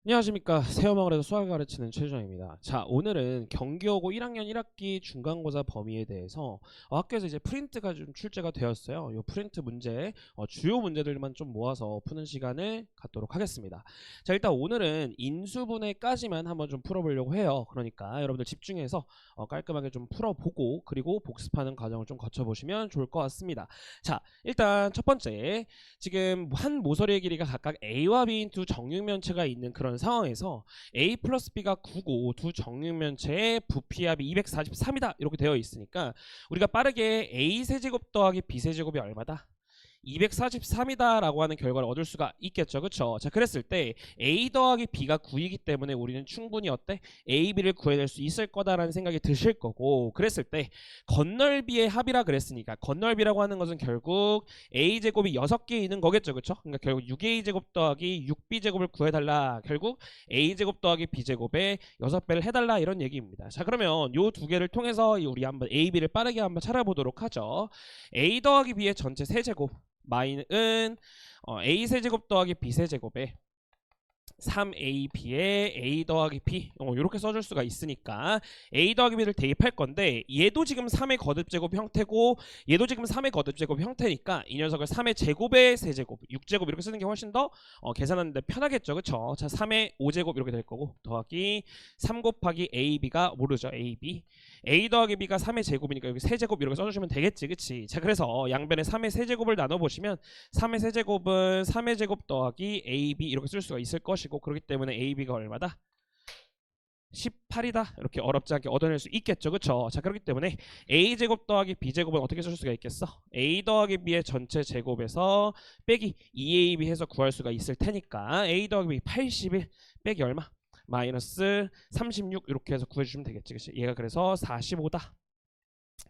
안녕하십니까. 새어망을해서 수학을 가르치는 최주정입니다. 자, 오늘은 경기여고 1학년 1학기 중간고사 범위에 대해서 학교에서 이제 프린트가 좀 출제가 되었어요. 이 프린트 문제, 주요 문제들만 좀 모아서 푸는 시간을 갖도록 하겠습니다. 자, 일단 오늘은 인수분해까지만 한번 좀 풀어보려고 해요. 그러니까 여러분들 집중해서 깔끔하게 좀 풀어보고 그리고 복습하는 과정을 좀 거쳐보시면 좋을 것 같습니다. 자, 일단 첫 번째, 지금 한 모서리의 길이가 각각 A와 B인 두 정육면체가 있는 그런 상황에서 A 플러스 B가 9고 두 정육면체의 부피합이 243이다 이렇게 되어 있으니까 우리가 빠르게 A 세제곱 더하기 B 세제곱이 얼마다? 243이다 라고 하는 결과를 얻을 수가 있겠죠. 그쵸? 자, 그랬을 때 A 더하기 B가 9이기 때문에 우리는 충분히 어때? A, B를 구해낼 수 있을 거다라는 생각이 드실 거고, 그랬을 때 건널비의 합이라 그랬으니까 건널비라고 하는 것은 결국 A제곱이 6개 있는 거겠죠. 그쵸? 그러니까 결국 6A제곱 더하기 6B제곱을 구해달라. 결국 A제곱 더하기 B제곱에 6배를 해달라 이런 얘기입니다. 자, 그러면 요 두 개를 통해서 우리 한번 A, B를 빠르게 한번 찾아보도록 하죠. A 더하기 B의 전체 세제곱 마이는 A 세제곱 더하기 B 세제곱에 3AB에 A 더하기 B 이렇게 써줄 수가 있으니까 A 더하기 B를 대입할 건데 얘도 지금 3의 거듭제곱 형태고 얘도 지금 3의 거듭제곱 형태니까 이 녀석을 3의 제곱의 세제곱 6제곱 이렇게 쓰는 게 훨씬 더 계산하는데 편하겠죠. 그쵸? 자, 3의 5제곱 이렇게 될 거고 더하기 3 곱하기 AB가 모르죠. AB A 더하기 B가 3의 제곱이니까 여기 세제곱 이렇게 써주시면 되겠지. 그치? 자, 그래서 양변에 3의 세제곱을 나눠보시면 3의 세제곱은 3의 제곱 더하기 AB 이렇게 쓸 수가 있을 것이고 그렇기 때문에 AB가 얼마다? 18이다 이렇게 어렵지 않게 얻어낼 수 있겠죠. 그쵸? 자, 그렇기 때문에 A제곱 더하기 B제곱은 어떻게 쓸 수가 있겠어? A 더하기 B의 전체 제곱에서 빼기 2AB 해서 구할 수가 있을 테니까 A 더하기 B 81 빼기 얼마? 마이너스 36 이렇게 해서 구해주시면 되겠지. 그치? 얘가 그래서 45다.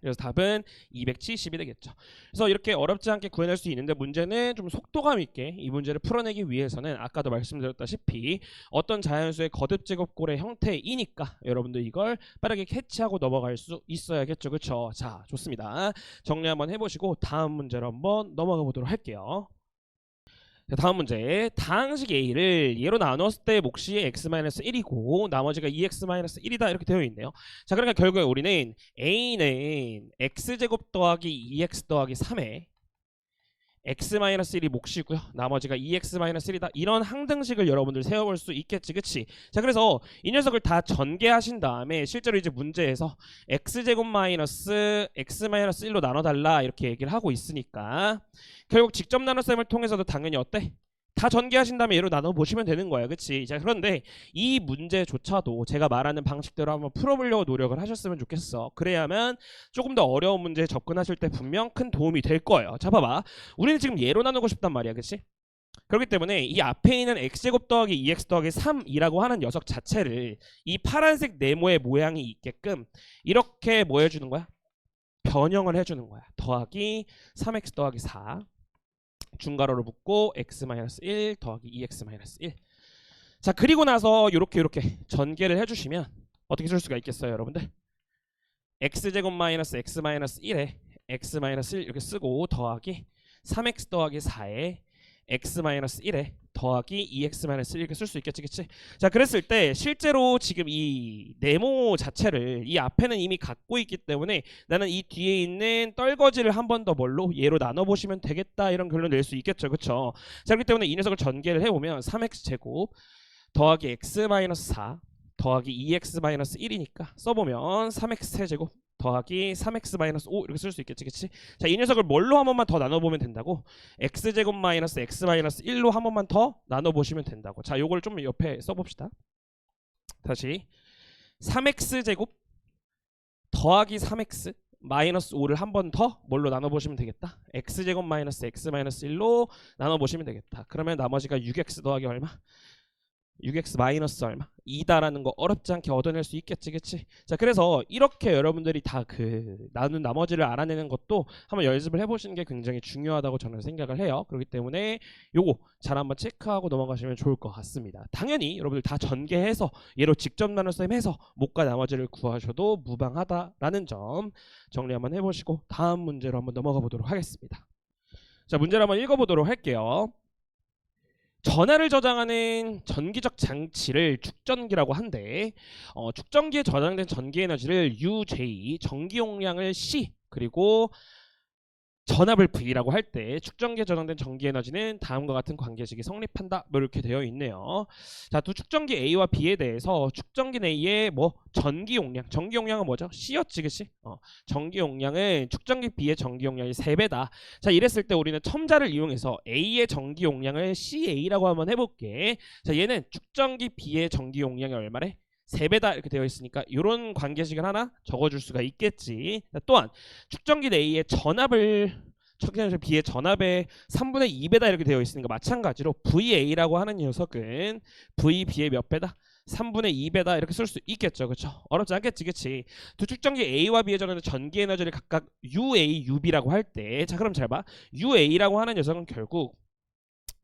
그래서 답은 270이 되겠죠. 그래서 이렇게 어렵지 않게 구해낼 수 있는데 문제는 좀 속도감 있게 이 문제를 풀어내기 위해서는 아까도 말씀드렸다시피 어떤 자연수의 거듭제곱꼴의 형태이니까 여러분들 이걸 빠르게 캐치하고 넘어갈 수 있어야겠죠. 그렇죠? 자, 좋습니다. 정리 한번 해보시고 다음 문제로 한번 넘어가 보도록 할게요. 자, 다음 문제. 다항식 A를 얘로 나눴을 때 몫이 x-1이고 나머지가 2x-1이다 이렇게 되어 있네요. 자, 그러니까 결국에 우리는 A는 x제곱 더하기 2x 더하기 3에 x-1이 몫이고요. 나머지가 2x-1이다. 이런 항등식을 여러분들 세워볼 수 있겠지. 그치? 자, 그래서 이 녀석을 다 전개하신 다음에 실제로 이제 문제에서 x제곱 마이너스 x-1로 나눠달라 이렇게 얘기를 하고 있으니까 결국 직접 나눗셈을 통해서도 당연히 어때? 다 전개하신 다음에 얘로 나눠보시면 되는 거예요. 그치? 자, 그런데 이 문제조차도 제가 말하는 방식대로 한번 풀어보려고 노력을 하셨으면 좋겠어. 그래야만 조금 더 어려운 문제에 접근하실 때 분명 큰 도움이 될 거예요. 자, 봐봐. 우리는 지금 얘로 나누고 싶단 말이야. 그치? 그렇기 때문에 이 앞에 있는 x제곱 더하기 2x 더하기 3이라고 하는 녀석 자체를 이 파란색 네모의 모양이 있게끔 이렇게 뭐 해주는 거야? 변형을 해주는 거야. 더하기 3x 더하기 4 중괄호를 묶고 x-1 더하기 2x-1. 자, 그리고 나서 이렇게 전개를 해주시면 어떻게 쓸 수가 있겠어요, 여러분들? x제곱 마이너스 x-1에 x-1 이렇게 쓰고 더하기 3x 더하기 4에 x-1에 더하기 2x-1 이렇게 쓸 수 있겠지. 그치? 자, 그랬을 때 실제로 지금 이 네모 자체를 이 앞에는 이미 갖고 있기 때문에 나는 이 뒤에 있는 떨거지를 한 번 더 뭘로 얘로 나눠보시면 되겠다 이런 결론 낼 수 있겠죠. 그쵸? 자, 그렇기 때문에 이 녀석을 전개를 해보면 3x제곱 더하기 x-4 더하기 2x-1이니까 써보면 3x 세제곱 더하기 3x-5 이렇게 쓸 수 있겠지. 그치? 자, 이 녀석을 뭘로 한 번만 더 나눠보면 된다고? x제곱 마이너스 x-1로 한 번만 더 나눠보시면 된다고. 자, 요걸 좀 옆에 써봅시다. 다시 3x제곱 더하기 3x 마이너스 5를 한 번 더 뭘로 나눠보시면 되겠다? x제곱 마이너스 x-1로 나눠보시면 되겠다. 그러면 나머지가 6x 더하기 얼마? 6x 마이너스 얼마? 2다라는 거 어렵지 않게 얻어낼 수 있겠지. 그치? 자, 그래서 이렇게 여러분들이 다 나눈 나머지를 알아내는 것도 한번 연습을 해보시는 게 굉장히 중요하다고 저는 생각을 해요. 그렇기 때문에 요거 잘 한번 체크하고 넘어가시면 좋을 것 같습니다. 당연히 여러분들 다 전개해서 얘로 직접 나눗셈 해서 목과 나머지를 구하셔도 무방하다라는 점 정리 한번 해보시고 다음 문제로 한번 넘어가 보도록 하겠습니다. 자, 문제를 한번 읽어보도록 할게요. 전하를 저장하는 전기적 장치를 축전기라고 한데 축전기에 저장된 전기 에너지를 UJ, 전기 용량을 C, 그리고 전압을 V라고 할 때 축전기에 저장된 전기 에너지는 다음과 같은 관계식이 성립한다. 뭐 이렇게 되어 있네요. 자, 두 축전기 A와 B에 대해서 축전기 A의 뭐 전기 용량은 뭐죠? C였지, 그치? 전기 용량은 축전기 B의 전기 용량이 3배다. 자, 이랬을 때 우리는 첨자를 이용해서 A의 전기 용량을 CA라고 한번 해볼게. 자, 얘는 축전기 B의 전기 용량이 얼마래? 3배다 이렇게 되어 있으니까 이런 관계식을 하나 적어줄 수가 있겠지. 또한 축전기 A의 축전기 B의 전압의 3분의 2배다 이렇게 되어 있으니까 마찬가지로 VA라고 하는 녀석은 VB의 몇 배다? 3분의 2배다 이렇게 쓸 수 있겠죠. 그렇죠? 어렵지 않겠지. 그치? 두 축전기 A와 B에 전하는 전기 에너지를 각각 UA, UB라고 할 때, 자 그럼 잘 봐. UA라고 하는 녀석은 결국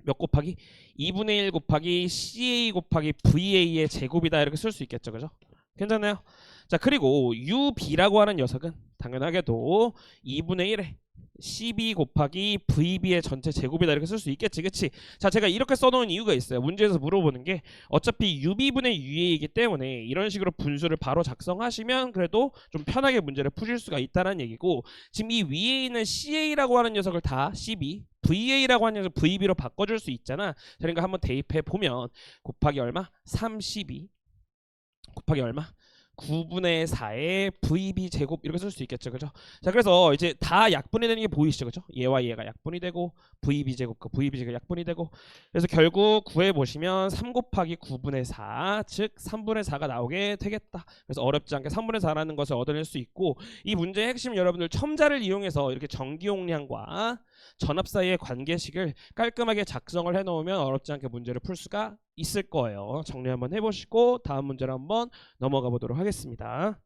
몇 곱하기 2분의 1 곱하기 CA 곱하기 VA의 제곱이다 이렇게 쓸 수 있겠죠. 그죠? 괜찮나요? 자, 그리고 UB라고 하는 녀석은 당연하게도 2분의 1에 CB 곱하기 VB의 전체 제곱이다 이렇게 쓸 수 있겠지. 그치? 자, 제가 이렇게 써놓은 이유가 있어요. 문제에서 물어보는 게 어차피 UB분의 UA이기 때문에 이런 식으로 분수를 바로 작성하시면 그래도 좀 편하게 문제를 푸실 수가 있다는 얘기고, 지금 이 위에 있는 CA라고 하는 녀석을 다 CB, VA라고 하는 녀석 VB로 바꿔줄 수 있잖아. 그러니까 한번 대입해 보면 곱하기 얼마? 32 곱하기 얼마? 9분의 4의 VB 제곱 이렇게 쓸 수 있겠죠. 그죠? 자, 그래서 이제 다 약분이 되는 게 보이시죠. 그죠? 얘와 얘가 약분이 되고 VB 제곱과 VB 제곱 약분이 되고, 그래서 결국 구해 보시면 3 곱하기 9분의 4, 즉 3분의 4가 나오게 되겠다. 그래서 어렵지 않게 3분의 4라는 것을 얻어낼 수 있고, 이 문제의 핵심 여러분들 첨자를 이용해서 이렇게 전기 용량과 전압 사이의 관계식을 깔끔하게 작성을 해 놓으면 어렵지 않게 문제를 풀 수가 있을 거예요. 정리 한번 해보시고 다음 문제로 한번 넘어가 보도록 하겠습니다.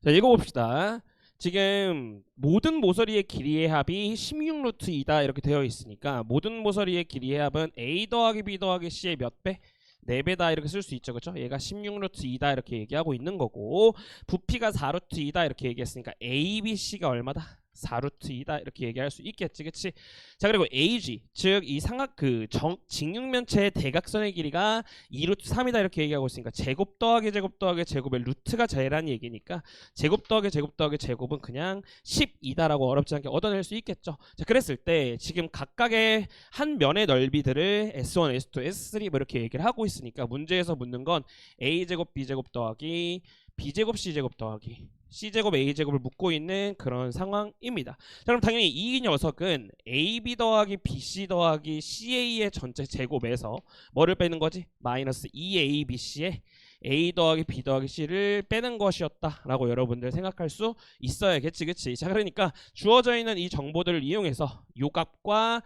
자, 읽어봅시다. 지금 모든 모서리의 길이의 합이 16루트 2다 이렇게 되어 있으니까 모든 모서리의 길이의 합은 A 더하기 B 더하기 C의 몇 배? 4배다 이렇게 쓸 수 있죠. 그렇죠? 얘가 16루트 2다 이렇게 얘기하고 있는 거고, 부피가 4루트 2다 이렇게 얘기했으니까 A, B, C가 얼마다? 4루트 2다 이렇게 얘기할 수 있겠지. 그치? 자, 그리고 AG 즉 이 삼각 직육면체의 대각선의 길이가 2루트 3이다 이렇게 얘기하고 있으니까 제곱 더하기 제곱 더하기 제곱의 루트가 제라는 얘기니까 제곱 더하기 제곱 더하기 제곱은 그냥 12다라고 어렵지 않게 얻어낼 수 있겠죠. 자, 그랬을 때 지금 각각의 한 면의 넓이들을 S1, S2, S3 뭐 이렇게 얘기를 하고 있으니까 문제에서 묻는 건 A제곱 B제곱 더하기 B제곱 C제곱 더하기 C제곱 A제곱을 묻고 있는 그런 상황입니다. 자, 그럼 당연히 이 녀석은 AB 더하기 BC 더하기 CA의 전체 제곱에서 뭐를 빼는 거지? 마이너스 2ABC의 A 더하기 B 더하기 C를 빼는 것이었다라고 여러분들 생각할 수 있어야겠지. 그치? 자, 그러니까 주어져 있는 이 정보들을 이용해서 요값과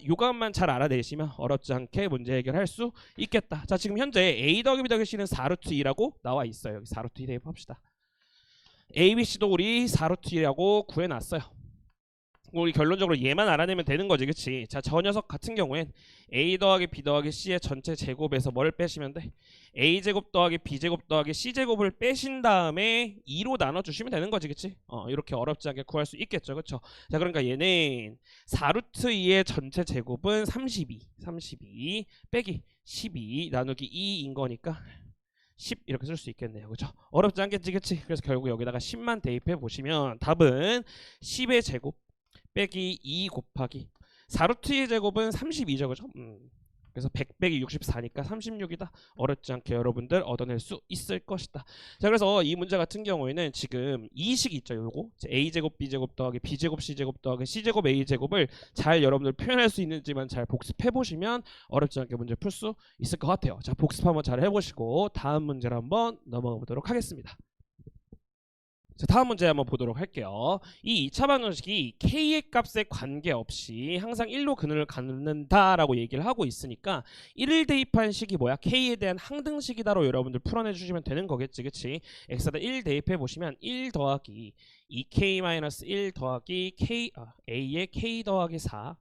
요값만 잘 알아내시면 어렵지 않게 문제 해결할 수 있겠다. 자, 지금 현재 A 더하기 B 더하기 C는 4루트 2라고 나와 있어요. 여기 4루트 2 대입합시다. A, B, C도 우리 4루트 2라고 구해놨어요. 우리 결론적으로 얘만 알아내면 되는 거지. 그치? 자, 저 녀석 같은 경우엔 A 더하기 B 더하기 C의 전체 제곱에서 뭐를 빼시면 돼? A제곱 더하기 B제곱 더하기 C제곱을 빼신 다음에 2로 나눠주시면 되는 거지. 그치? 이렇게 어렵지 않게 구할 수 있겠죠. 그쵸? 자, 그러니까 얘는 4루트 2의 전체 제곱은 32 빼기 12 나누기 2인 거니까 10 이렇게 쓸 수 있겠네요. 그죠? 어렵지 않겠지. 그치? 그래서 결국 여기다가 10만 대입해 보시면 답은 10의 제곱 빼기 2 곱하기 4루트의 제곱은 32죠. 그죠? 그래서 100 빼기 64니까 36이다. 어렵지 않게 여러분들 얻어낼 수 있을 것이다. 자, 그래서 이 문제 같은 경우에는 지금 이 식 있죠. 요거 A제곱 B제곱 더하기 B제곱 C제곱 더하기 C제곱 A제곱을 잘 여러분들 표현할 수 있는지만 잘 복습해 보시면 어렵지 않게 문제 풀 수 있을 것 같아요. 자, 복습 한번 잘 해보시고 다음 문제로 한번 넘어가 보도록 하겠습니다. 자, 다음 문제 한번 보도록 할게요. 이 2차 방정식이 K의 값에 관계없이 항상 1로 그늘을 갖는다라고 얘기를 하고 있으니까 1을 대입한 식이 뭐야? K에 대한 항등식이다로 여러분들 풀어내 주시면 되는 거겠지. 그치? x에다 1 대입해 보시면 1 더하기 2K-1 더하기 A의 K 더하기 4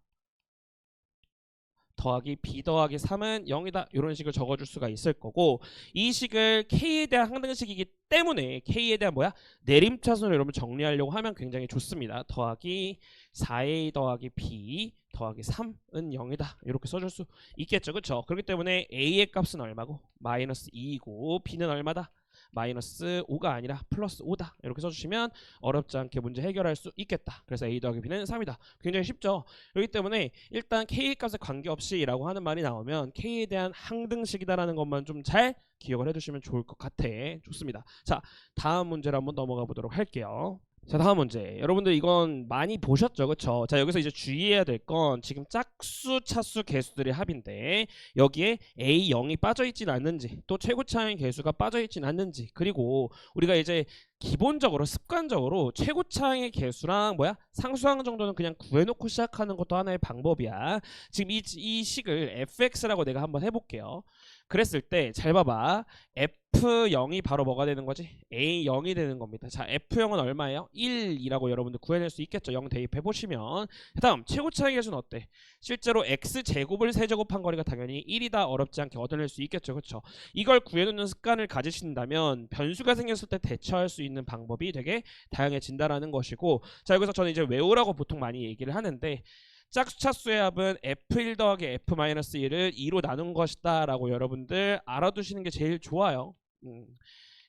더하기 b 더하기 3은 0이다. 이런 식을 적어줄 수가 있을 거고 이 식을 k에 대한 항등식이기 때문에 k에 대한 뭐야? 내림차순으로 여러분 정리하려고 하면 굉장히 좋습니다. 더하기 4a 더하기 b 더하기 3은 0이다. 이렇게 써줄 수 있겠죠. 그쵸? 그렇기 때문에 a의 값은 얼마고? 마이너스 2이고 b는 얼마다? 마이너스 5가 아니라 플러스 5다. 이렇게 써주시면 어렵지 않게 문제 해결할 수 있겠다. 그래서 a 더하기 b는 3이다. 굉장히 쉽죠. 그렇기 때문에 일단 k 값에 관계없이 라고 하는 말이 나오면 k에 대한 항등식이다라는 것만 좀 잘 기억을 해두시면 좋을 것 같아. 좋습니다. 자, 다음 문제로 한번 넘어가 보도록 할게요. 자, 다음 문제. 여러분들 이건 많이 보셨죠? 그쵸? 자, 여기서 이제 주의해야 될 건 지금 짝수, 차수, 개수들의 합인데 여기에 A0이 빠져있진 않는지 또 최고차의 개수가 빠져있진 않는지 그리고 우리가 이제 기본적으로 습관적으로 최고차의 개수랑 뭐야? 상수항 정도는 그냥 구해놓고 시작하는 것도 하나의 방법이야. 지금 이 식을 fx라고 내가 한번 해볼게요. 그랬을 때 잘 봐봐. F0이 바로 뭐가 되는 거지? A0이 되는 겁니다. 자, F0은 얼마예요? 1이라고 여러분들 구해낼 수 있겠죠. 0 대입해 보시면. 다음 최고차의 개수는 어때? 실제로 x제곱을 세제곱한 거리가 당연히 1이다. 어렵지 않게 얻어낼 수 있겠죠. 그렇죠? 이걸 구해놓는 습관을 가지신다면 변수가 생겼을 때 대처할 수 있는 방법이 되게 다양해진다라는 것이고, 자, 여기서 저는 이제 외우라고 보통 많이 얘기를 하는데 짝수 차수의 합은 f1 더하기 f-1을 2로 나눈 것이다 라고 여러분들 알아두시는 게 제일 좋아요.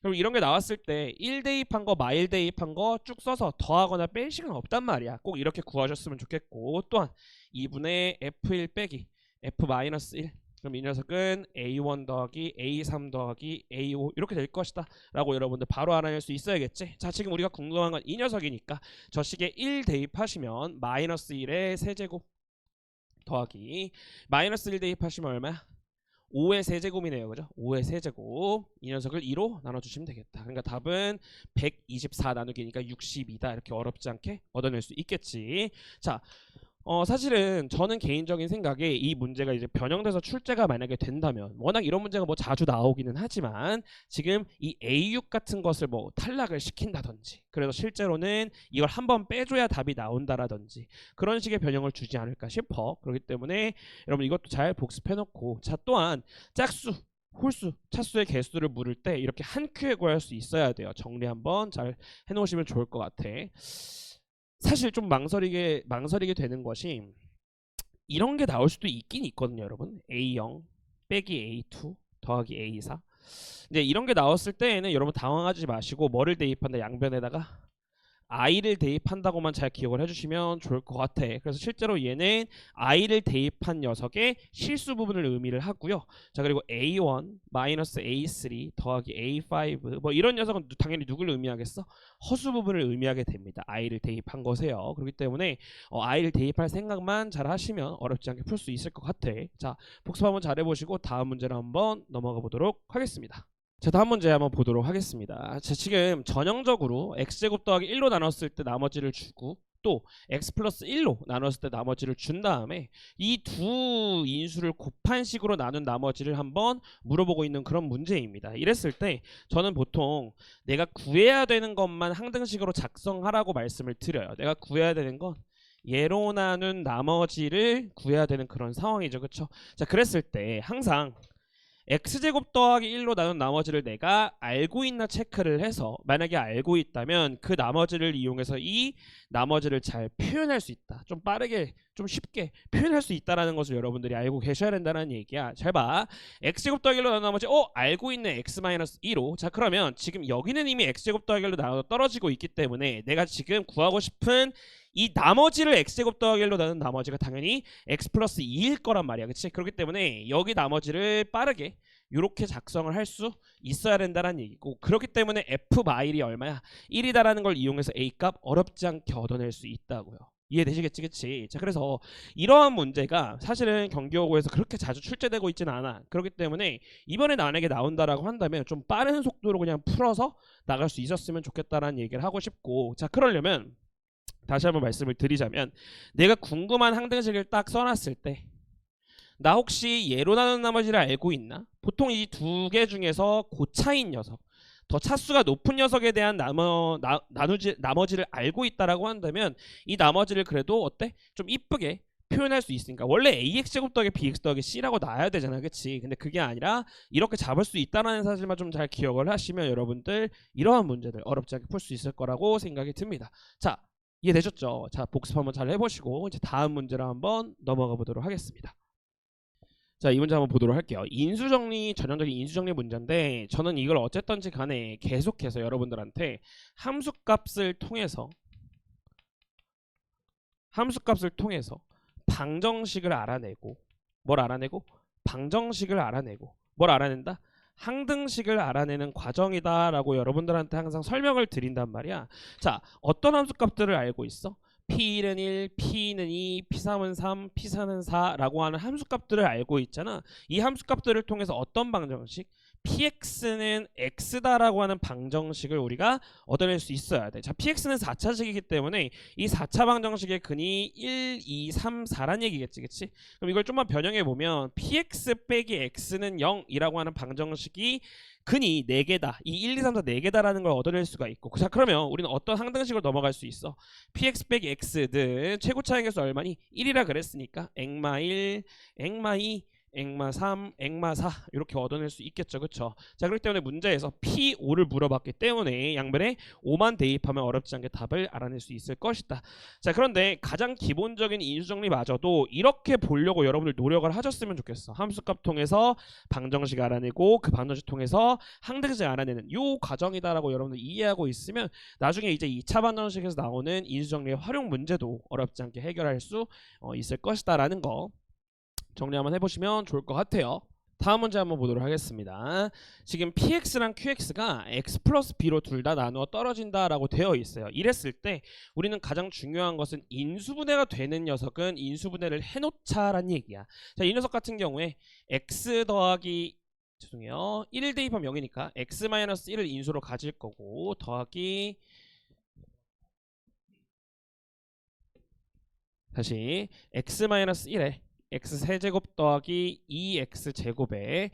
그리고 이런 게 나왔을 때 1 대입한 거, 마일 대입한 거 쭉 써서 더하거나 뺄 시간 없단 말이야. 꼭 이렇게 구하셨으면 좋겠고, 또한 2분의 f1 빼기 f-1 그럼 이 녀석은 a1 더하기 a3 더하기 a5 이렇게 될 것이다 라고 여러분들 바로 알아낼 수 있어야겠지. 자, 지금 우리가 궁금한 건 이 녀석이니까 저 식에 1 대입하시면 마이너스 1의 세제곱 더하기 마이너스 1 대입하시면 얼마야? 5의 세제곱이네요. 그죠? 5의 세제곱 이 녀석을 2로 나눠주시면 되겠다. 그러니까 답은 124 나누기니까 62다. 이렇게 어렵지 않게 얻어낼 수 있겠지. 자, 사실은 저는 개인적인 생각에 이 문제가 이제 변형돼서 출제가 만약에 된다면 워낙 이런 문제가 뭐 자주 나오기는 하지만 지금 이 A6 같은 것을 뭐 탈락을 시킨다든지 그래서 실제로는 이걸 한번 빼줘야 답이 나온다라든지 그런 식의 변형을 주지 않을까 싶어. 그렇기 때문에 여러분 이것도 잘 복습해 놓고, 자, 또한 짝수 홀수, 차수의 개수를 물을 때 이렇게 한 큐에 구할 수 있어야 돼요. 정리 한번 잘 해놓으시면 좋을 것 같아. 사실 좀 망설이게 되는 것이 이런 게 나올 수도 있긴 있거든요, 여러분. A0 빼기 A2 더하기 A4. 이제 이런 게 나왔을 때에는 여러분 당황하지 마시고 뭐를 대입한다? 양변에다가 i를 대입한다고만 잘 기억을 해주시면 좋을 것 같아. 그래서 실제로 얘는 i를 대입한 녀석의 실수 부분을 의미를 하고요. 자, 그리고 a1 마이너스 a3 더하기 a5 뭐 이런 녀석은 당연히 누구를 의미하겠어? 허수 부분을 의미하게 됩니다. i를 대입한 것에요. 그렇기 때문에 i를 대입할 생각만 잘 하시면 어렵지 않게 풀 수 있을 것 같아. 자, 복습 한번 잘 해보시고 다음 문제로 한번 넘어가 보도록 하겠습니다. 자, 다음 문제 한번 보도록 하겠습니다. 자, 지금 전형적으로 x제곱 더하기 1로 나눴을 때 나머지를 주고 또 x 플러스 1로 나눴을 때 나머지를 준 다음에 이 두 인수를 곱한 식으로 나눈 나머지를 한번 물어보고 있는 그런 문제입니다. 이랬을 때 저는 보통 내가 구해야 되는 것만 항등식으로 작성하라고 말씀을 드려요. 내가 구해야 되는 건 얘로 나눈 나머지를 구해야 되는 그런 상황이죠. 그렇죠? 자, 그랬을 때 항상 x제곱 더하기 1로 나눈 나머지를 내가 알고 있나 체크를 해서 만약에 알고 있다면 그 나머지를 이용해서 이 나머지를 잘 표현할 수 있다. 좀 빠르게 좀 쉽게 표현할 수 있다는 것을 여러분들이 알고 계셔야 된다는 얘기야. 잘 봐. x제곱 더하기 1로 나눈 나머지 알고 있네. x-2로. 자, 그러면 지금 여기는 이미 x제곱 더하기 1로 나눠 떨어지고 있기 때문에 내가 지금 구하고 싶은 이 나머지를 x제곱 더하기 1로 나눈 나머지가 당연히 x 플러스 2일 거란 말이야. 그치? 그렇기 때문에 여기 나머지를 빠르게 이렇게 작성을 할 수 있어야 된다는 얘기고, 그렇기 때문에 f 마일이 얼마야? 1이다라는 걸 이용해서 a 값 어렵지 않게 얻어낼 수 있다고요. 이해되시겠지? 그치? 자, 그래서 이러한 문제가 사실은 경기여고에서 그렇게 자주 출제되고 있지는 않아. 그렇기 때문에 이번에 만약에 나온다라고 한다면 좀 빠른 속도로 그냥 풀어서 나갈 수 있었으면 좋겠다라는 얘기를 하고 싶고, 자, 그러려면 다시 한번 말씀을 드리자면 내가 궁금한 항등식을 딱 써놨을 때 나 혹시 얘로 나눈 나머지를 알고 있나? 보통 이 두 개 중에서 고차인 녀석, 더 차수가 높은 녀석에 대한 나머지를 알고 있다라고 한다면 이 나머지를 그래도 어때? 좀 이쁘게 표현할 수 있으니까 원래 AX제곱 더하기 BX 더하기 C라고 나와야 되잖아, 그치? 근데 그게 아니라 이렇게 잡을 수 있다는 사실만 좀 잘 기억을 하시면 여러분들 이러한 문제들 어렵지 않게 풀 수 있을 거라고 생각이 듭니다. 자, 이해되셨죠? 자, 복습 한번 잘 해보시고 이제 다음 문제로 한번 넘어가 보도록 하겠습니다. 자, 이 문제 한번 보도록 할게요. 인수정리, 전형적인 인수정리 문제인데 저는 이걸 어쨌든지 간에 계속해서 여러분들한테 함수값을 통해서 방정식을 알아내고 뭘 알아내고 방정식을 알아내고 뭘 알아낸다? 항등식을 알아내는 과정이다라고 여러분들한테 항상 설명을 드린단 말이야. 자, 어떤 함수값들을 알고 있어? P1은 1, P2는 2, P3은 3, P4는 4라고 하는 함수값들을 알고 있잖아. 이 함수값들을 통해서 어떤 방정식? PX는 X다라고 하는 방정식을 우리가 얻어낼 수 있어야 돼. 자, PX는 4차식이기 때문에 이 4차 방정식의 근이 1, 2, 3, 4란 얘기겠지, 그치? 그럼 이걸 좀만 변형해 보면 PX 빼기 X는 0이라고 하는 방정식이 근이 4개다. 이 1, 2, 3, 4 4개다라는 걸 얻어낼 수가 있고. 자, 그러면 우리는 어떤 항등식으로 넘어갈 수 있어? PX 빼기 X는 최고 차항계수 얼마니? 1이라 그랬으니까 엑마 1, 엑마 2, 엑마 3, 엑마 4 이렇게 얻어낼 수 있겠죠, 그쵸? 자, 그렇기 때문에 문제에서 P5를 물어봤기 때문에 양변에 5만 대입하면 어렵지 않게 답을 알아낼 수 있을 것이다. 자, 그런데 가장 기본적인 인수정리마저도 이렇게 보려고 여러분들 노력을 하셨으면 좋겠어. 함수값 통해서 방정식 알아내고 그 방정식 통해서 항등식 알아내는 요 과정이다라고 여러분들 이해하고 있으면 나중에 이제 2차 방정식에서 나오는 인수정리의 활용 문제도 어렵지 않게 해결할 수 있을 것이다라는 거 정리 한번 해보시면 좋을 것 같아요. 다음 문제 한번 보도록 하겠습니다. 지금 PX랑 QX가 X 플러스 B로 둘 다 나누어 떨어진다라고 되어 있어요. 이랬을 때 우리는 가장 중요한 것은 인수분해가 되는 녀석은 인수분해를 해놓자라는 얘기야. 자, 이 녀석 같은 경우에 X 더하기 1 대입하면 0이니까 X-1을 인수로 가질 거고 더하기 다시 X-1에 x세제곱 더하기 2x제곱에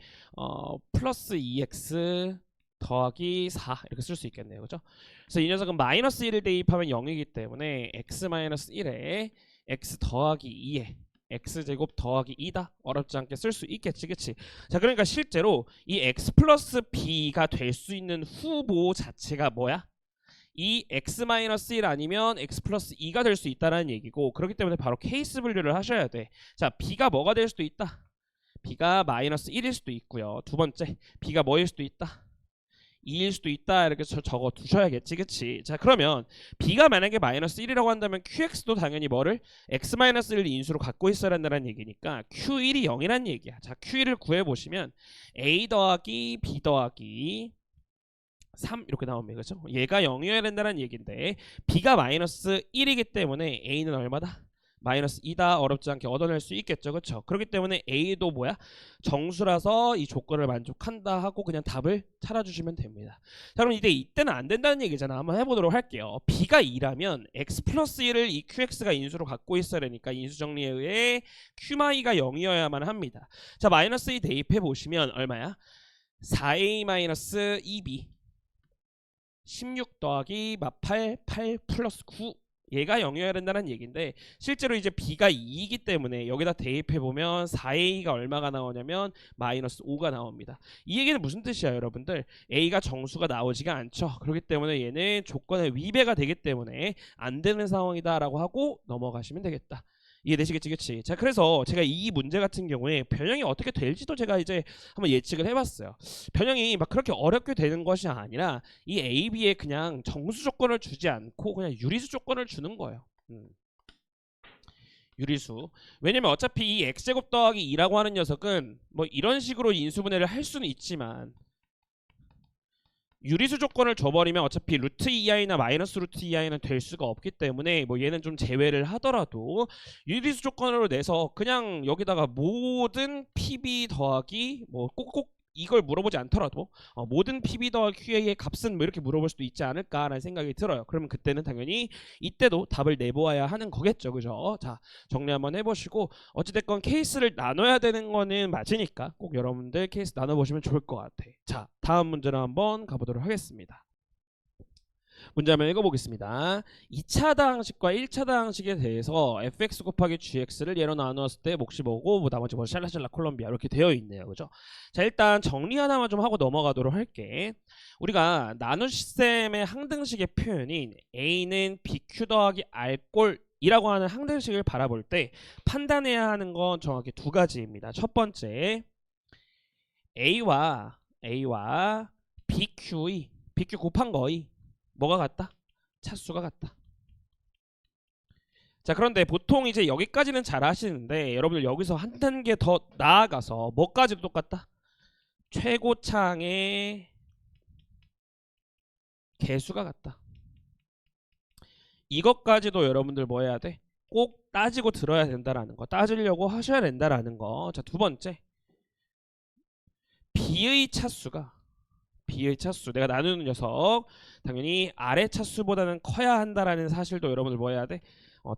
플러스 2x 더하기 4 이렇게 쓸 수 있겠네요, 그죠? 그래서 이 녀석은 마이너스 1을 대입하면 0이기 때문에 x-1에 x 더하기 2에 x제곱 더하기 2다 어렵지 않게 쓸 수 있겠지, 그치? 자, 그러니까 실제로 이 x 플러스 b가 될 수 있는 후보 자체가 뭐야? 이 x-1 아니면 x 플러스 2가 될 수 있다는 얘기고 그렇기 때문에 바로 케이스 분류를 하셔야 돼. 자, b가 뭐가 될 수도 있다. b가 마이너스 1일 수도 있고요. 두 번째, b가 뭐일 수도 있다. 2일 수도 있다. 이렇게 적어 두셔야겠지, 그치? 자, 그러면 b가 만약에 마이너스 1이라고 한다면 qx도 당연히 뭐를 x-1을 인수로 갖고 있어야 한다는 얘기니까 q1이 0이란 얘기야. 자, q1을 구해보시면 a 더하기 b 더하기 3 이렇게 나옵니다, 그렇죠? 얘가 0이어야 된다는 얘기인데 b가 마이너스 1이기 때문에 a는 얼마다? 마이너스 2다 어렵지 않게 얻어낼 수 있겠죠, 그렇죠? 그렇기 때문에 a도 뭐야? 정수라서 이 조건을 만족한다 하고 그냥 답을 찾아주시면 됩니다. 자, 그럼 이때는 안 된다는 얘기잖아. 한번 해보도록 할게요. b가 2라면 x 플러스 1을 이 qx가 인수로 갖고 있어야 되니까 인수정리에 의해 q마이가 0이어야만 합니다. 자, 마이너스 2 대입해 보시면 얼마야? 4a 마이너스 2b 16 더하기 8 플러스 9 얘가 0이어야 된다는 얘기인데 실제로 이제 b가 2이기 때문에 여기다 대입해보면 4a가 얼마가 나오냐면 마이너스 5가 나옵니다. 이 얘기는 무슨 뜻이야, 여러분들? a가 정수가 나오지가 않죠. 그렇기 때문에 얘는 조건에 위배가 되기 때문에 안 되는 상황이다 라고 하고 넘어가시면 되겠다. 이해되시겠지, 그치? 자, 그래서 제가 이 문제 같은 경우에 변형이 어떻게 될지도 제가 이제 한번 예측을 해봤어요. 변형이 막 그렇게 어렵게 되는 것이 아니라 이 A, B에 그냥 정수 조건을 주지 않고 그냥 유리수 조건을 주는 거예요. 유리수. 왜냐면 어차피 이 x제곱 더하기 2라고 하는 녀석은 뭐 이런 식으로 인수분해를 할 수는 있지만 유리수 조건을 줘버리면 어차피 루트 2i나 마이너스 루트 2i는 될 수가 없기 때문에 뭐 얘는 좀 제외를 하더라도 유리수 조건으로 내서 그냥 여기다가 모든 pb 더하기 뭐 꼭꼭 이걸 물어보지 않더라도 모든 pb 더하기 qa의 값은 뭐 이렇게 물어볼 수도 있지 않을까라는 생각이 들어요. 그러면 그때는 당연히 이때도 답을 내보아야 하는 거겠죠, 그죠? 자, 정리 한번 해보시고 어찌됐건 케이스를 나눠야 되는 거는 맞으니까 꼭 여러분들 케이스 나눠보시면 좋을 것 같아. 자, 다음 문제로 한번 가보도록 하겠습니다. 문제 한번 읽어보겠습니다. 2차 다항식과 1차 다항식에 대해서 fx 곱하기 gx를 예로 나누었을 때 몫이 뭐고 뭐 나머지 뭐 샬라샬라 콜롬비아 이렇게 되어 있네요. 그죠? 자, 일단 정리 하나만 좀 하고 넘어가도록 할게. 우리가 나눗셈의 항등식의 표현인 a는 bq 더하기 r꼴 이라고 하는 항등식을 바라볼 때 판단해야 하는 건 정확히 두 가지입니다. 첫 번째, A와 BQ 곱한 거의 뭐가 같다? 차수가 같다. 자, 그런데 보통 이제 여기까지는 잘 하시는데 여러분들 여기서 한 단계 더 나아가서 뭐까지도 똑같다? 최고차항의 개수가 같다. 이것까지도 여러분들 뭐 해야 돼? 꼭 따지고 들어야 된다라는 거. 따지려고 하셔야 된다라는 거. 자, 두 번째. B의 차수 내가 나누는 녀석 당연히 아래 차수보다는 커야 한다라는 사실도 여러분들 뭐 해야 돼?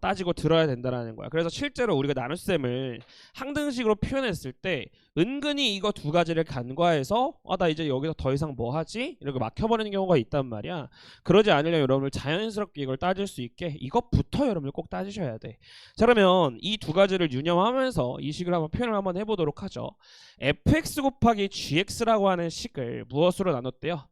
따지고 들어야 된다라는 거야. 그래서 실제로 우리가 나눗셈을 항등식으로 표현했을 때 은근히 이거 두 가지를 간과해서 나 이제 여기서 더 이상 뭐 하지? 이렇게 막혀버리는 경우가 있단 말이야. 그러지 않으려면 여러분들 자연스럽게 이걸 따질 수 있게 이것부터 여러분들 꼭 따지셔야 돼. 자, 그러면 이 두 가지를 유념하면서 이 식을 한번 표현을 한번 해보도록 하죠. fx 곱하기 gx라고 하는 식을 무엇으로 나눴대요?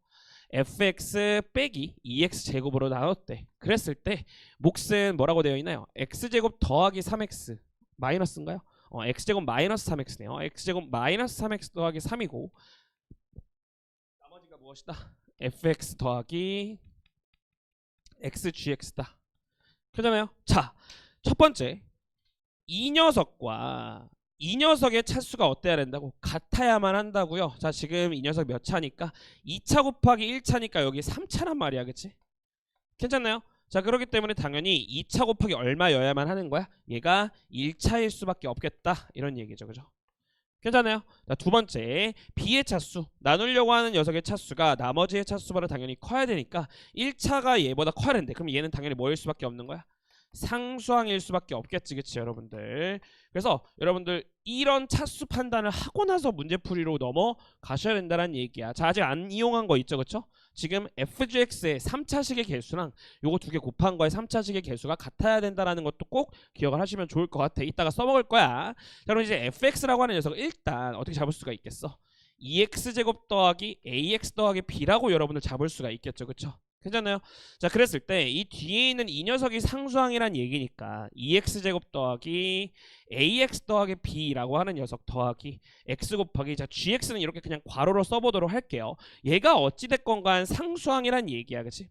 fx 빼기 2x 제곱으로 나눴대. 그랬을 때 몫은 뭐라고 되어 있나요? x제곱 더하기 3x 마이너스인가요? x제곱 마이너스 3x네요. x제곱 마이너스 3x 더하기 3이고 나머지가 무엇이다? fx 더하기 xgx다. 그러잖아요. 자, 첫 번째 이 녀석의 차수가 어때야 된다고? 같아야만 한다고요. 자, 지금 이 녀석 몇 차니까 2차 곱하기 1차니까 여기 3차란 말이야. 그치? 괜찮나요? 자, 그렇기 때문에 당연히 2차 곱하기 얼마여야만 하는 거야? 얘가 1차일 수밖에 없겠다. 이런 얘기죠. 그죠? 괜찮아요? 자, 두 번째 B의 차수 나누려고 하는 녀석의 차수가 나머지의 차수보다 당연히 커야 되니까 1차가 얘보다 커야 되는데 그럼 얘는 당연히 뭐일 수밖에 없는 거야? 상수항일 수밖에 없겠지. 그치 여러분들? 그래서 여러분들 이런 차수 판단을 하고 나서 문제풀이로 넘어가셔야 된다는 얘기야. 자, 아직 안 이용한 거 있죠. 그쵸? 지금 fgx의 3차식의 개수랑 요거 두 개 곱한 거의 3차식의 개수가 같아야 된다는 것도 꼭 기억을 하시면 좋을 것 같아. 이따가 써먹을 거야. 자, 그럼 이제 fx라고 하는 녀석을 일단 어떻게 잡을 수가 있겠어? 2x제곱 더하기 ax 더하기 b라고 여러분들 잡을 수가 있겠죠. 그쵸? 괜찮아요? 자, 그랬을 때 이 뒤에 있는 이 녀석이 상수항이란 얘기니까 2x제곱 더하기 ax 더하기 b라고 하는 녀석 더하기 x 곱하기 자 gx는 이렇게 그냥 괄호로 써보도록 할게요. 얘가 어찌됐건 간 상수항이란 얘기야. 그치?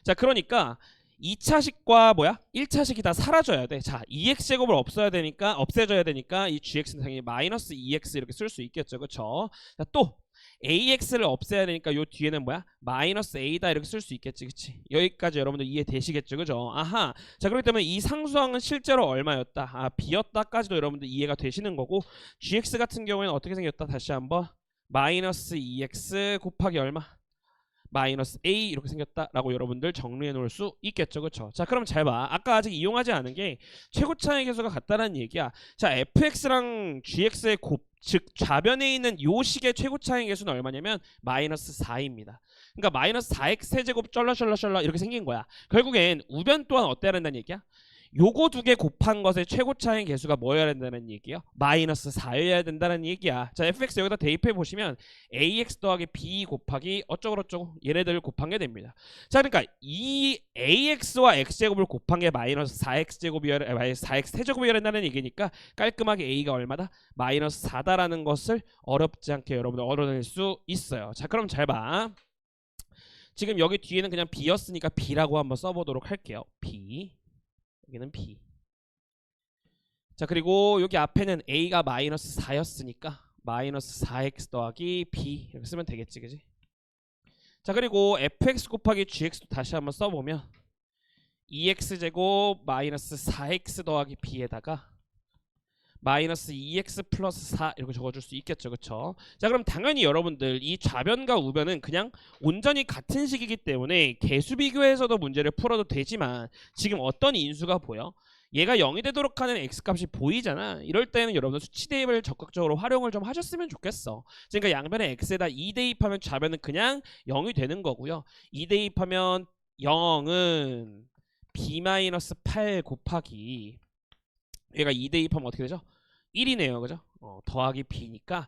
자, 그러니까 2차식과 1차식이 다 사라져야 돼. 자, 2x제곱을 없애줘야 되니까 이 gx는 당연히 마이너스 2x 이렇게 쓸 수 있겠죠. 그쵸? 자, 또 ax를 없애야 되니까 요 뒤에는 마이너스 a다 이렇게 쓸 수 있겠지. 그치? 여기까지 여러분들 이해되시겠죠. 그죠? 아하. 자, 그렇기 때문에 이 상수항은 실제로 얼마였다? b였다까지도 여러분들 이해가 되시는 거고 gx 같은 경우에는 어떻게 생겼다? 다시 한번 마이너스 2x 곱하기 얼마? 마이너스 a 이렇게 생겼다라고 여러분들 정리해 놓을 수 있겠죠. 그쵸? 자, 그럼 잘 봐. 아까 아직 이용하지 않은 게 최고차의 개수가 같다는 얘기야. 자, fx랑 gx의 즉 좌변에 있는 요 식의 최고차의 개수는 얼마냐면 마이너스 4입니다. 그러니까 마이너스 4x 세제곱 쩔러쩔러쩔러 이렇게 생긴 거야. 결국엔 우변 또한 어때야 된다는 얘기야? 요거 두 개 곱한 것의 최고차의 개수가 뭐여야 된다는 얘기예요? 마이너스 4여야 된다는 얘기야. 자, fx 여기다 대입해 보시면 ax 더하기 b 곱하기 어쩌고저쩌고 얘네들을 곱한 게 됩니다. 자, 그러니까 이 ax와 x제곱을 곱한 게 마이너스 4x 마이너스 4x 세제곱이어야 된다는 얘기니까 깔끔하게 a가 얼마다? 마이너스 4다라는 것을 어렵지 않게 여러분들 얻어낼 수 있어요. 자, 그럼 잘 봐. 지금 여기 뒤에는 그냥 b였으니까 b라고 한번 써보도록 할게요. b 여기는 b. 자, 그리고 여기 앞에는 a가 마이너스 4였으니까 마이너스 4x 더하기 b 이렇게 쓰면 되겠지. 그지? 자, 그리고 fx 곱하기 gx도 다시 한번 써보면 2x제곱 마이너스 4x 더하기 b에다가 마이너스 2x 플러스 4 이렇게 적어줄 수 있겠죠. 그쵸? 자, 그럼 당연히 여러분들 이 좌변과 우변은 그냥 온전히 같은 식이기 때문에 개수 비교해서도 문제를 풀어도 되지만 지금 어떤 인수가 보여? 얘가 0이 되도록 하는 x값이 보이잖아. 이럴 때는 여러분들 수치 대입을 적극적으로 활용을 좀 하셨으면 좋겠어. 그러니까 양변에 x에다 2 대입하면 좌변은 그냥 0이 되는 거고요. 2 대입하면 0은 b-8 곱하기 얘가 2 대입하면 어떻게 되죠? 1이네요. 그죠? 더하기 b니까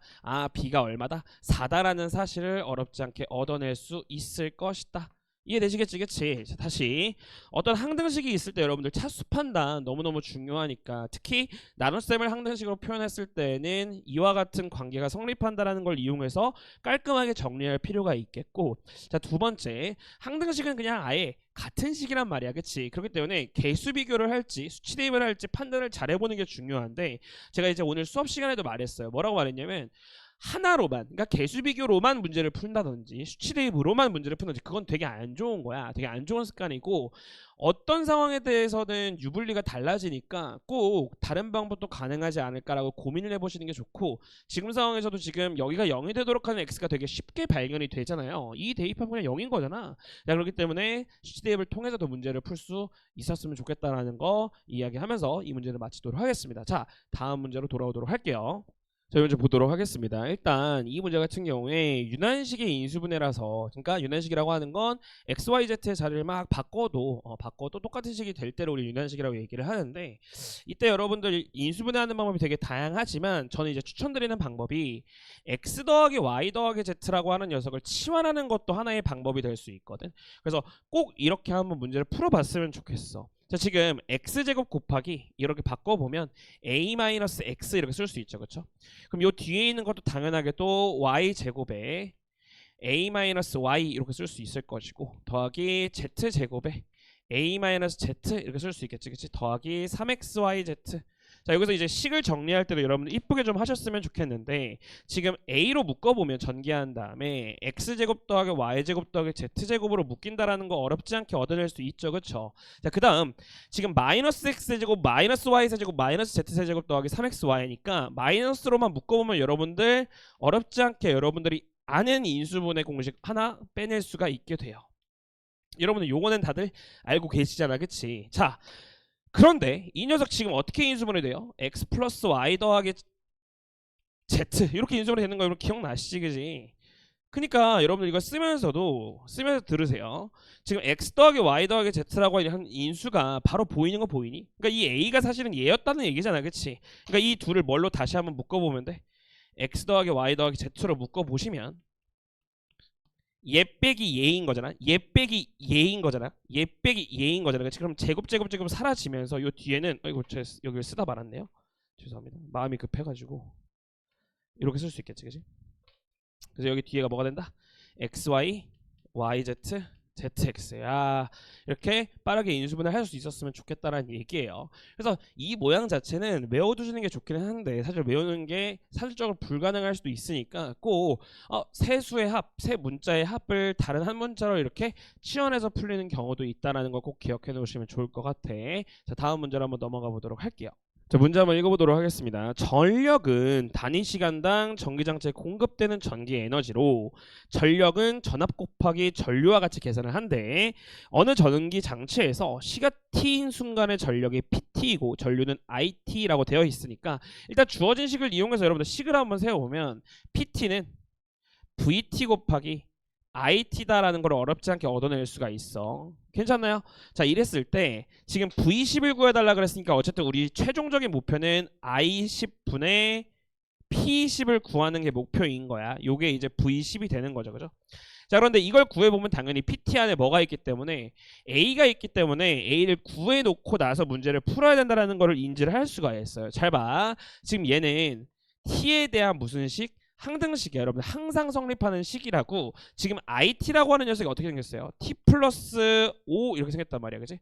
b가 얼마다? 4다라는 사실을 어렵지 않게 얻어낼 수 있을 것이다. 이해되시겠지? 그치? 자, 다시 어떤 항등식이 있을 때 여러분들 차수 판단 너무너무 중요하니까 특히 나눗셈을 항등식으로 표현했을 때는 이와 같은 관계가 성립한다는 걸 이용해서 깔끔하게 정리할 필요가 있겠고, 자, 두 번째, 항등식은 그냥 아예 같은 식이란 말이야. 그치? 그렇기 때문에 개수 비교를 할지 수치 대입을 할지 판단을 잘 해보는 게 중요한데, 제가 이제 오늘 수업 시간에도 말했어요. 뭐라고 말했냐면 하나로만, 그러니까 개수 비교로만 문제를 푼다든지 수치 대입으로만 문제를 푼다든지 그건 되게 안 좋은 거야. 되게 안 좋은 습관이고, 어떤 상황에 대해서는 유불리가 달라지니까 꼭 다른 방법도 가능하지 않을까라고 고민을 해보시는 게 좋고, 지금 상황에서도 지금 여기가 0이 되도록 하는 x가 되게 쉽게 발견이 되잖아요. 이 대입하면 그냥 0인 거잖아. 자, 그렇기 때문에 수치 대입을 통해서도 문제를 풀 수 있었으면 좋겠다라는 거 이야기하면서 이 문제를 마치도록 하겠습니다. 자, 다음 문제로 돌아오도록 할게요. 자, 먼저 보도록 하겠습니다. 일단 이 문제 같은 경우에 유난식의 인수분해라서, 그러니까 유난식이라고 하는 건 XYZ의 자리를 막 바꿔도 똑같은 식이 될 때를 우리 유난식이라고 얘기를 하는데, 이때 여러분들 인수분해하는 방법이 되게 다양하지만 저는 이제 추천드리는 방법이 X 더하기 Y 더하기 Z라고 하는 녀석을 치환하는 것도 하나의 방법이 될 수 있거든. 그래서 꼭 이렇게 한번 문제를 풀어봤으면 좋겠어. 자, 지금 x제곱 곱하기 이렇게 바꿔보면 a-x 이렇게 쓸 수 있죠. 그렇죠? 그럼 요 뒤에 있는 것도 당연하게 또 y제곱에 a-y 이렇게 쓸 수 있을 것이고, 더하기 z제곱에 a-z 이렇게 쓸 수 있겠지. 그치? 더하기 3xyz. 자, 여기서 이제 식을 정리할 때도 여러분들 이쁘게 좀 하셨으면 좋겠는데, 지금 a로 묶어보면 전개한 다음에 x제곱 더하기 y제곱 더하기 z제곱으로 묶인다라는 거 어렵지 않게 얻어낼 수 있죠. 그쵸? 자, 그 다음 지금 마이너스 x제곱 마이너스 y세제곱 마이너스 z세제곱 더하기 3xy니까 마이너스로만 묶어보면 여러분들 어렵지 않게 여러분들이 아는 인수분해 공식 하나 빼낼 수가 있게 돼요. 여러분들 요거는 다들 알고 계시잖아. 그치? 자, 그런데 이 녀석 지금 어떻게 인수분해 돼요? x 플러스 y 더하기 z 이렇게 인수분해 되는 거 여러분 기억나시지? 그지? 그러니까 여러분들 이거 쓰면서 들으세요. 지금 x 더하기 y 더하기 z라고 하는 인수가 바로 보이는 거 보이니? 그러니까 이 a가 사실은 얘였다는 얘기잖아. 그치? 그러니까 이 둘을 뭘로 다시 한번 묶어보면 돼? x 더하기 y 더하기 z로 묶어보시면 얘 빼기 얘인 거잖아. 얘 빼기 얘인 거잖아. 얘 빼기 얘인 거잖아. 그치? 그럼 제곱 사라지면서 요 뒤에는 제가 여기를 쓰다 말았네요. 죄송합니다. 마음이 급해가지고 이렇게 쓸 수 있겠지, 그치? 그래서 여기 뒤에가 뭐가 된다? xy, yz, zx야. 이렇게 빠르게 인수분해 할 수 있었으면 좋겠다라는 얘기예요. 그래서 이 모양 자체는 외워두시는 게 좋기는 한데 사실 외우는 게 사실적으로 불가능할 수도 있으니까 꼭 세 수의 합, 세 문자의 합을 다른 한 문자로 이렇게 치환해서 풀리는 경우도 있다는 걸 꼭 기억해 놓으시면 좋을 것 같아. 자, 다음 문제로 한번 넘어가 보도록 할게요. 자, 문제 한번 읽어보도록 하겠습니다. 전력은 단위 시간당 전기장치에 공급되는 전기 에너지로 전력은 전압 곱하기 전류와 같이 계산을 한데, 어느 전기 장치에서 시가 t인 순간의 전력이 pt이고 전류는 it라고 되어 있으니까 일단 주어진 식을 이용해서 여러분들 식을 한번 세워보면 pt는 vt 곱하기 it다라는 걸 어렵지 않게 얻어낼 수가 있어. 괜찮나요? 자, 이랬을 때 지금 V10을 구해달라 그랬으니까 어쨌든 우리 최종적인 목표는 I10분의 P10을 구하는 게 목표인 거야. 요게 이제 V10이 되는 거죠. 그죠? 자, 그런데 이걸 구해보면 당연히 PT 안에 뭐가 있기 때문에 A가 있기 때문에 A를 구해놓고 나서 문제를 풀어야 된다는 거를 인지를 할 수가 있어요. 잘 봐. 지금 얘는 T에 대한 무슨 식? 항등식이야. 여러분 항상 성립하는 식이라고. 지금 IT라고 하는 녀석이 어떻게 생겼어요? T 플러스 5 이렇게 생겼단 말이야. 그치?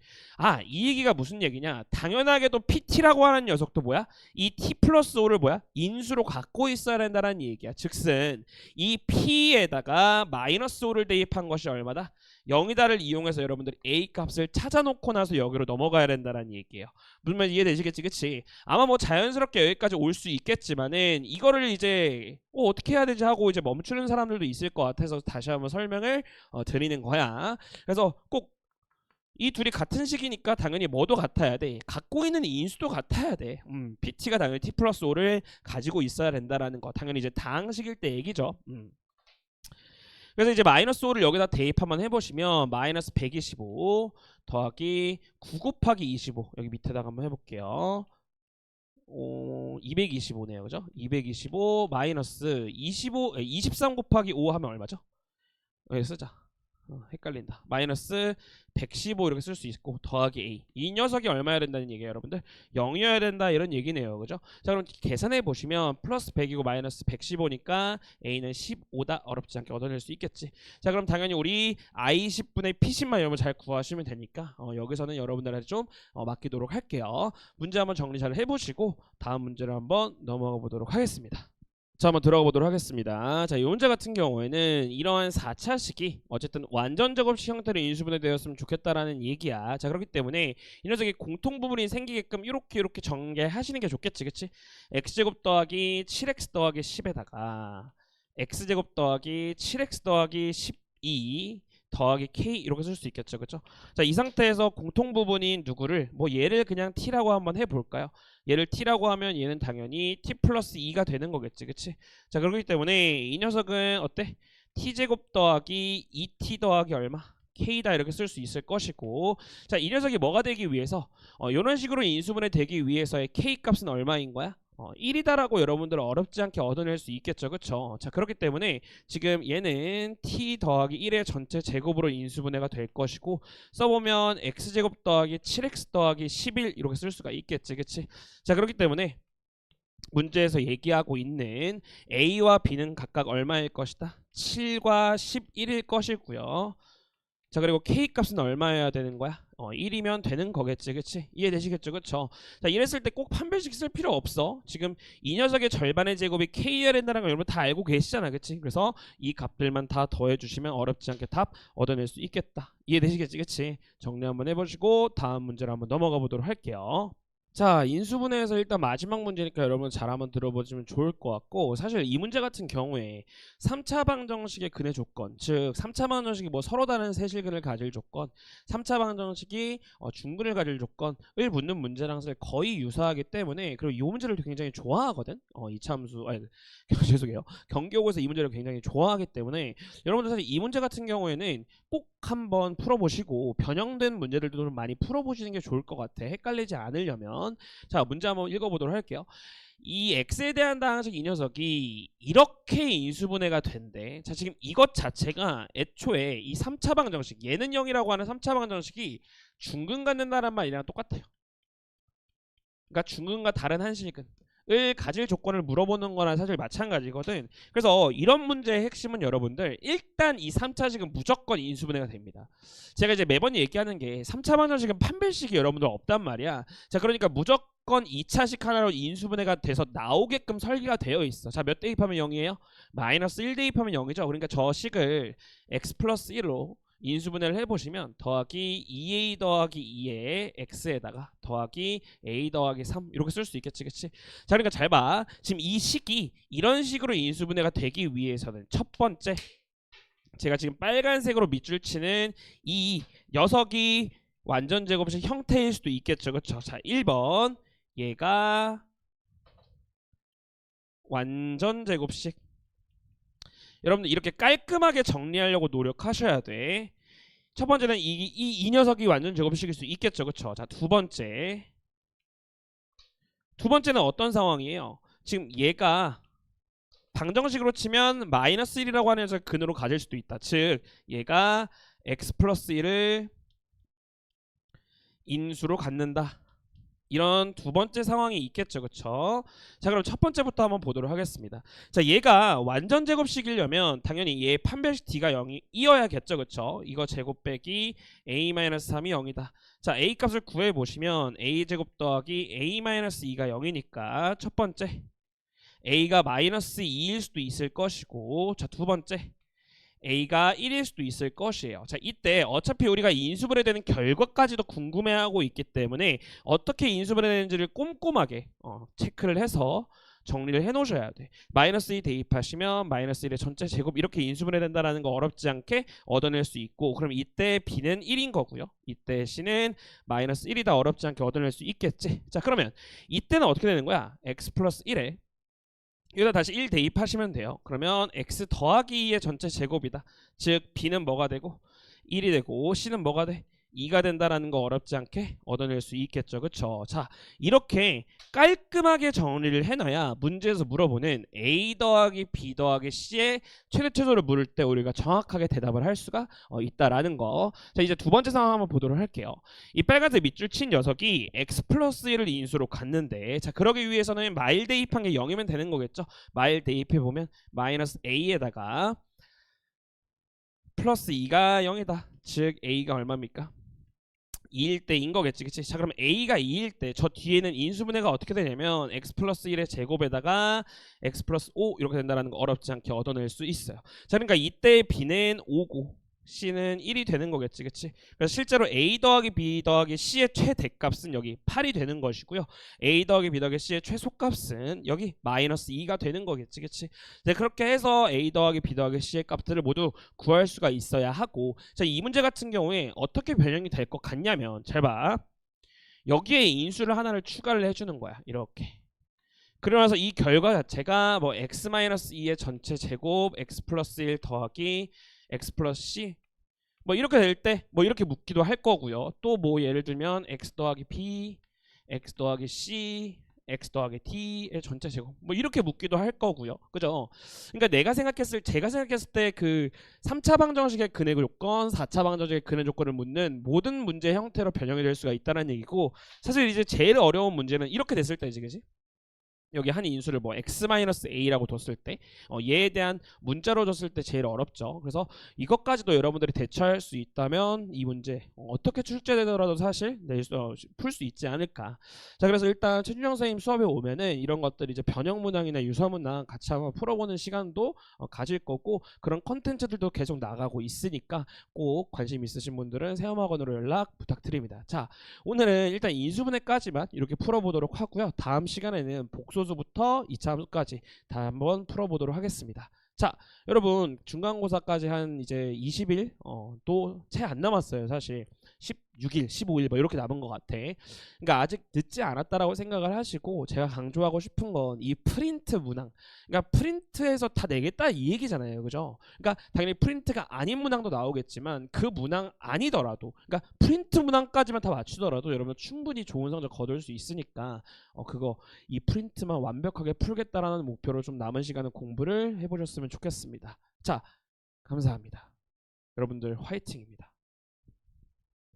이 얘기가 무슨 얘기냐? 당연하게도 PT라고 하는 녀석도 뭐야? 이 T 플러스 5를 뭐야? 인수로 갖고 있어야 된다는 얘기야. 즉슨 이 P에다가 마이너스 5를 대입한 것이 얼마다? 0이다를 이용해서 여러분들이 A 값을 찾아놓고 나서 여기로 넘어가야 된다는 얘기예요. 무슨 말 이해되시겠지? 그치? 아마 뭐 자연스럽게 여기까지 올 수 있겠지만은 이거를 이제 어떻게 해야 되지 하고 이제 멈추는 사람들도 있을 것 같아서 다시 한번 설명을 드리는 거야. 그래서 꼭 이 둘이 같은 식이니까 당연히 뭐도 같아야 돼. 갖고 있는 인수도 같아야 돼. PT가 당연히 T 플러스 5를 가지고 있어야 된다라는 거. 당연히 이제 다항식일 때 얘기죠. 그래서 이제 마이너스 5를 여기다 대입 한번 해보시면 마이너스 125 더하기 9 곱하기 25 여기 밑에다가 한번 해볼게요. 225네요. 그죠? 225 마이너스 23 곱하기 5 하면 얼마죠? 여기 쓰자. 헷갈린다. 마이너스 115 이렇게 쓸 수 있고 더하기 A. 이 녀석이 얼마여야 된다는 얘기예요, 여러분들. 0이어야 된다 이런 얘기네요. 그죠? 자, 그럼 계산해 보시면 플러스 100이고 마이너스 115니까 A는 15다. 어렵지 않게 얻어낼 수 있겠지. 자, 그럼 당연히 우리 I10분의 P10만 여러분 잘 구하시면 되니까 여기서는 여러분들한테 좀 맡기도록 할게요. 문제 한번 정리 잘 해보시고 다음 문제를 한번 넘어가 보도록 하겠습니다. 자, 한번 들어가 보도록 하겠습니다. 자, 이 문제 같은 경우에는 이러한 4차식이 어쨌든 완전 제곱식 형태로 인수분해되었으면 좋겠다라는 얘기야. 자, 그렇기 때문에 이 녀석이 공통 부분이 생기게끔 이렇게 전개하시는 게 좋겠지, 그치? x제곱 더하기 7x 더하기 10에다가 x제곱 더하기 7x 더하기 12 더하기 k 이렇게 쓸 수 있겠죠, 그렇죠? 자, 이 상태에서 공통 부분인 누구를 얘를 그냥 t라고 한번 해볼까요? 얘를 t라고 하면 얘는 당연히 t 플러스 2가 되는 거겠지, 그치? 자, 그렇기 때문에 이 녀석은 어때? t제곱 더하기 2t 더하기 얼마? k다 이렇게 쓸 수 있을 것이고, 자, 이 녀석이 뭐가 되기 위해서 이런 식으로 인수분해 되기 위해서의 k 값은 얼마인 거야? 1이다라고 여러분들 어렵지 않게 얻어낼 수 있겠죠, 그쵸? 자, 그렇기 때문에 지금 얘는 t 더하기 1의 전체 제곱으로 인수분해가 될 것이고, 써보면 x제곱 더하기 7x 더하기 11 이렇게 쓸 수가 있겠지, 그치? 자, 그렇기 때문에 문제에서 얘기하고 있는 a와 b는 각각 얼마일 것이다? 7과 11일 것이고요. 자, 그리고 k 값은 얼마여야 되는 거야? 1이면 되는 거겠지, 그치? 이해되시겠죠, 그쵸? 자, 이랬을 때 꼭 판별식 쓸 필요 없어. 지금 이 녀석의 절반의 제곱이 k여야 된다는 걸 여러분 다 알고 계시잖아, 그치? 그래서 이 값들만 다 더해주시면 어렵지 않게 답 얻어낼 수 있겠다. 이해되시겠지, 그치? 정리 한번 해보시고 다음 문제로 한번 넘어가 보도록 할게요. 자, 인수분해에서 일단 마지막 문제니까 여러분 잘 한번 들어보시면 좋을 것 같고, 사실 이 문제 같은 경우에 3차 방정식의 근해 조건, 즉 3차 방정식이 서로 다른 세실근을 가질 조건, 3차 방정식이 중근을 가질 조건을 묻는 문제랑 거의 유사하기 때문에, 그리고 이 문제를 굉장히 좋아하거든. 이차함수 죄송해요. 경기고에서 이 문제를 굉장히 좋아하기 때문에 여러분들 사실 이 문제 같은 경우에는 꼭 한번 풀어보시고 변형된 문제들도 좀 많이 풀어보시는 게 좋을 것 같아. 헷갈리지 않으려면. 자, 문제 한번 읽어보도록 할게요. 이 x에 대한 다항식 이 녀석이 이렇게 인수분해가 된대. 자, 지금 이것 자체가 애초에 이 3차 방정식, 얘는 0이라고 하는 3차 방정식이 중근 갖는다는 말이랑 똑같아요. 그러니까 중근과 다른 한실근 을 가질 조건을 물어보는 거랑 사실 마찬가지거든. 그래서 이런 문제의 핵심은 여러분들 일단 이 3차식은 무조건 인수분해가 됩니다. 제가 이제 매번 얘기하는 게 3차 방정식은 판별식이 여러분들 없단 말이야. 자, 그러니까 무조건 2차식 하나로 인수분해가 돼서 나오게끔 설계가 되어 있어. 자, 몇 대입하면 0이에요? 마이너스 1 대입하면 0이죠. 그러니까 저 식을 x 플러스 1로 인수분해를 해보시면 더하기 2a 더하기 2에 x에다가 더하기 a 더하기 3 이렇게 쓸 수 있겠지, 그치? 자, 그러니까 잘 봐. 지금 이 식이 이런 식으로 인수분해가 되기 위해서는 첫 번째, 제가 지금 빨간색으로 밑줄 치는 이 녀석이 완전 제곱식 형태일 수도 있겠죠, 그쵸? 자, 1번 얘가 완전 제곱식. 여러분들 이렇게 깔끔하게 정리하려고 노력하셔야 돼. 첫 번째는 이 녀석이 완전 제곱식일 수 있겠죠, 그쵸? 자, 두 번째는 어떤 상황이에요? 지금 얘가 방정식으로 치면 마이너스 1이라고 하는 녀석을 근으로 가질 수도 있다. 즉 얘가 x 플러스 1을 인수로 갖는다. 이런 두 번째 상황이 있겠죠, 그쵸? 자, 그럼 첫 번째부터 한번 보도록 하겠습니다. 자, 얘가 완전 제곱식이려면 당연히 얘 판별식 d가 0이어야겠죠, 그쵸? 이거 제곱 빼기 a-3이 0이다. 자, a 값을 구해보시면 a 제곱 더하기 a-2가 0이니까 첫 번째 a가 마이너스 2일 수도 있을 것이고, 자, 두 번째 a가 1일 수도 있을 것이에요. 자, 이때 어차피 우리가 인수분해 되는 결과까지도 궁금해하고 있기 때문에 어떻게 인수분해 되는지를 꼼꼼하게 체크를 해서 정리를 해 놓으셔야 돼. 마이너스 2 대입하시면 마이너스 1의 전체 제곱 이렇게 인수분해 된다라는 거 어렵지 않게 얻어낼 수 있고, 그럼 이때 b는 1인 거고요. 이때 c는 마이너스 1이다 어렵지 않게 얻어낼 수 있겠지. 자, 그러면 이때는 어떻게 되는 거야? x 플러스 1에 여기다 다시 1 대입하시면 돼요. 그러면 x 더하기 2의 전체 제곱이다. 즉 b는 뭐가 되고 1이 되고 c는 뭐가 돼? 2가 된다라는 거 어렵지 않게 얻어낼 수 있겠죠. 그쵸? 자, 이렇게 깔끔하게 정리를 해놔야 문제에서 물어보는 a 더하기 b 더하기 c의 최대 최소를 물을 때 우리가 정확하게 대답을 할 수가 있다라는 거. 자, 이제 두 번째 상황 한번 보도록 할게요. 이 빨간색 밑줄 친 녀석이 x 플러스 1을 인수로 갔는데, 자, 그러기 위해서는 마일 대입한 게 0이면 되는 거겠죠. 마일 대입해보면 마이너스 a에다가 플러스 2가 0이다. 즉 a가 얼마입니까? 2일 때인 거겠지, 그치? 자, 그럼 a가 2일 때 저 뒤에는 인수분해가 어떻게 되냐면 x 플러스 1의 제곱에다가 x 플러스 5 이렇게 된다는 거 어렵지 않게 얻어낼 수 있어요. 자, 그러니까 이때 b는 5고 c는 1이 되는 거겠지, 그치? 그래서 실제로 a 더하기 b 더하기 c의 최대값은 여기 8이 되는 것이고요. a 더하기 b 더하기 c의 최소값은 여기 마이너스 2가 되는 거겠지, 그치? 네, 그렇게 해서 a 더하기 b 더하기 c의 값들을 모두 구할 수가 있어야 하고, 자, 이 문제 같은 경우에 어떻게 변형이 될 것 같냐면, 잘 봐. 여기에 인수를 하나를 추가를 해주는 거야, 이렇게. 그러면서 이 결과 자체가 뭐 x-2의 전체 제곱 x 플러스 1 더하기 x 플러스 c 뭐 이렇게 될 때 뭐 이렇게 묻기도 할 거고요. 또 뭐 예를 들면 x 더하기 b, x 더하기 c, x 더하기 t의 전체 제곱 뭐 이렇게 묻기도 할 거고요. 그죠? 그러니까 제가 생각했을 때 그 3차 방정식의 근해 조건, 4차 방정식의 근해 조건을 묻는 모든 문제 형태로 변형이 될 수가 있다는 얘기고, 사실 이제 제일 어려운 문제는 이렇게 됐을 때지, 그지? 여기 한 인수를 뭐 x-a라고 뒀을 때 얘에 대한 문자로 줬을 때 제일 어렵죠. 그래서 이것까지도 여러분들이 대처할 수 있다면 이 문제 어떻게 출제되더라도 사실 풀 수 있지 않을까. 자, 그래서 일단 최준영 선생님 수업에 오면은 이런 것들 이제 변형문항이나 유사문항 같이 한번 풀어보는 시간도 가질 거고, 그런 컨텐츠들도 계속 나가고 있으니까 꼭 관심 있으신 분들은 세엄학원으로 연락 부탁드립니다. 자, 오늘은 일단 인수분해까지만 이렇게 풀어보도록 하고요. 다음 시간에는 복소수부터 2차 함수까지 다 한번 풀어보도록 하겠습니다. 자, 여러분 중간고사까지 한 이제 20일 또 채 안 남았어요. 사실 16일, 15일 뭐 이렇게 남은 것 같아. 그러니까 아직 늦지 않았다라고 생각을 하시고, 제가 강조하고 싶은 건 이 프린트 문항. 그러니까 프린트에서 다 내겠다 이 얘기잖아요, 그죠? 그러니까 당연히 프린트가 아닌 문항도 나오겠지만 그 문항 아니더라도, 그러니까 프린트 문항까지만 다 맞추더라도 여러분 충분히 좋은 성적 거둘 수 있으니까 그거 이 프린트만 완벽하게 풀겠다라는 목표로 좀 남은 시간은 공부를 해보셨으면 좋겠습니다. 자, 감사합니다. 여러분들 화이팅입니다.